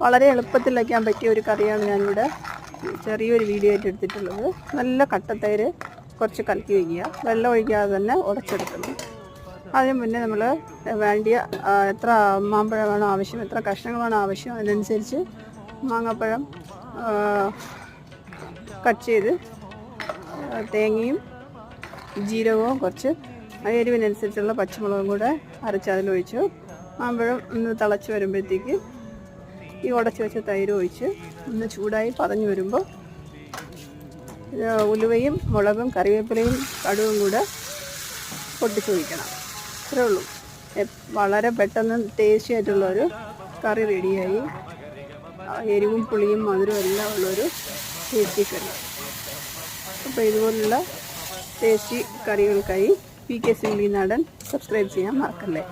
വളരെ എളുപ്പത്തിൽ വയ്ക്കാൻ പറ്റിയ ഒരു കറിയാണ് ഞാനിവിടെ ചെറിയൊരു വീഡിയോ ആയിട്ട് എടുത്തിട്ടുള്ളത്. നല്ല കട്ടത്തൈര് കുറച്ച് കലക്കി വയ്ക്കുക, വെള്ളം ഒഴിക്കാതെ തന്നെ ഉടച്ചെടുക്കണം. അതിന് മുന്നേ നമ്മൾ വേണ്ടിയ എത്ര മാമ്പഴമാണ് ആവശ്യം, എത്ര കഷ്ണങ്ങളാണ് ആവശ്യം, അതിനനുസരിച്ച് മാങ്ങാപ്പഴം കട്ട് ചെയ്ത് തേങ്ങയും ജീരകവും കുറച്ച് എരിവിനനുസരിച്ചുള്ള പച്ചമുളകും കൂടെ അരച്ച് അതിലൊഴിച്ചു. മാമ്പഴം ഒന്ന് തിളച്ച് വരുമ്പോഴത്തേക്ക് ഈ ഉടച്ച് വെച്ച തൈര് ഒഴിച്ച് ഒന്ന് ചൂടായി പതഞ്ഞ് വരുമ്പോൾ ഉലുവയും മുളകും കറിവേപ്പിലയും കടുവും കൂടെ പൊട്ടിച്ച് ഒഴിക്കണം. അത്രേ ഉള്ളൂ. വളരെ പെട്ടെന്ന് ടേസ്റ്റി ആയിട്ടുള്ളൊരു കറി റെഡിയായി. എരിവും പുളിയും മധുരവും എല്ലാം ഉള്ളൊരു ടേസ്റ്റി കറി. അപ്പോൾ ഇതുപോലുള്ള ടേസ്റ്റി കറികൾക്കായി PK സിംപ്ലി നാടൻ സബ്സ്ക്രൈബ് ചെയ്യാൻ മറക്കല്ലേ.